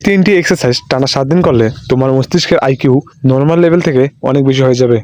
তিনটি এক্সারসাইজ টানা 7 দিন করলে তোমার মস্তিষ্কের আইকিউ নর্মাল লেভেল থেকে অনেক বেশি হয়ে যাবে,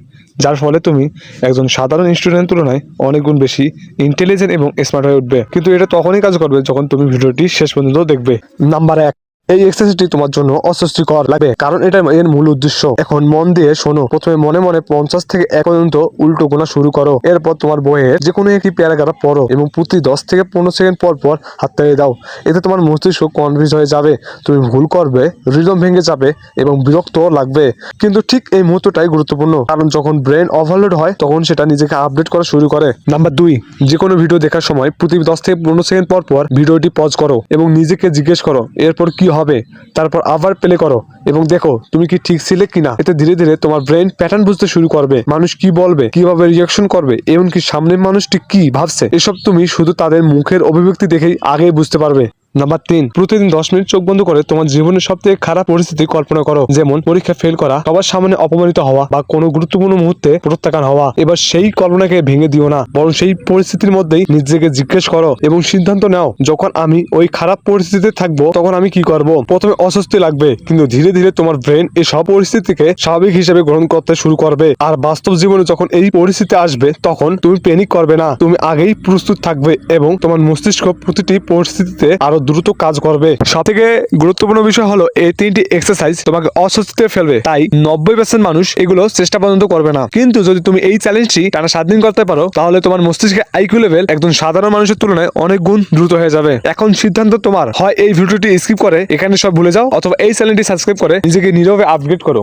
যার ফলে তুমি একজন সাধারণ স্টুডেন্টের তুলনায় অনেক গুণ বেশি ইন্টেলিজেন্ট এবং স্মার্ট হয়ে উঠবে। কিন্তু এটা তখনই কাজ করবে যখন তুমি ভিডিওটি শেষ পর্যন্ত দেখবে। নাম্বার 1, এই এক্সারসাইজটি তোমার জন্য অস্বস্তিকর লাগবে, কারণ এটা এর মূল উদ্দেশ্য। এখন মন দিয়ে শোনো। প্রথমে মনে মনে 50 থেকে 1 পর্যন্ত উল্টো গোনা শুরু করো। এরপর তোমার বইয়ের যে কোনো একটি প্যারাগ্রাফ পড়ো এবং প্রতি 10 থেকে 15 সেকেন্ড পর পর হাততালি দাও। এতে তোমার মস্তিষ্ক কনফিউজ হয়ে যাবে, তুমি ভুল করবে, রিদম ভেঙে যাবে এবং বিরক্ত লাগবে। কিন্তু ঠিক এই মুহূর্তটাই গুরুত্বপূর্ণ, কারণ যখন ব্রেন ওভারলোড হয় তখন সেটা নিজেকে আপডেট করা শুরু করে। নাম্বার 2, যে কোনো ভিডিও দেখার সময় প্রতি 10 থেকে 15 সেকেন্ড পর পর ভিডিওটি পজ করো এবং নিজেকে জিজ্ঞেস করো এরপর কি হবে। তারপর আবার প্লে করো এবং দেখো তুমি কি ঠিক ছিলে কিনা। এতে ধীরে ধীরে তোমার ব্রেন প্যাটার্ন বুঝতে শুরু করবে, মানুষ কি বলবে, কিভাবে রিঅ্যাকশন করবে, এমনকি সামনের মানুষটি কি ভাবছে, এসব তুমি শুধু তাদের মুখের অভিব্যক্তি দেখেই আগেই বুঝতে পারবে। নাম্বার 3, প্রতিদিন 10 মিনিট চোখ বন্ধ করে তোমার জীবনের সবথেকে খারাপ পরিস্থিতি কল্পনা করো, যেমন পরীক্ষা ফেল করা, সবার সামনে অপমানিত হওয়া বা কোনো গুরুত্বপূর্ণ মুহূর্তে প্রত্যাখ্যান হওয়া। এবার সেই কল্পনাকে ভেঙে দিও না, বরং সেই পরিস্থিতির মধ্যেই নিজেকে জিজ্ঞেস করো এবং সিদ্ধান্ত নাও, যখন আমি ওই খারাপ পরিস্থিতিতে থাকবো তখন আমি কি করব। প্রথমে অস্বস্তি লাগবে, কিন্তু ধীরে ধীরে তোমার ব্রেন এই সব পরিস্থিতিকে স্বাভাবিক হিসেবে গ্রহণ করতে শুরু করবে। আর বাস্তব জীবনে যখন এই পরিস্থিতি আসবে তখন তুমি প্যানিক করবে না, তুমি আগেই প্রস্তুত থাকবে এবং তোমার মস্তিষ্ক প্রতিটি পরিস্থিতিতে আরো দ্রুত কাজ করবে। সবথেকে গুরুত্বপূর্ণ বিষয় হলো এই 3টি এক্সারসাইজ তোমাকে অস্বস্তিতে ফেলবে, তাই 90% মানুষ এগুলো চেষ্টা পর্যন্ত করবে না। কিন্তু যদি তুমি এই চ্যালেঞ্জটি টানা 7 দিন করতে পারো তাহলে তোমার মস্তিষ্কের আইকিউ লেভেল একজন সাধারণ মানুষের তুলনায় অনেক গুণ দ্রুত হয়ে যাবে। এখন সিদ্ধান্ত তোমার, হয় এই ভিডিওটি স্কিপ করে এখানে সব ভুলে যাও, অথবা এই চ্যানেলটি সাবস্ক্রাইব করে নিজেকে নীরবে আপগ্রেড করো।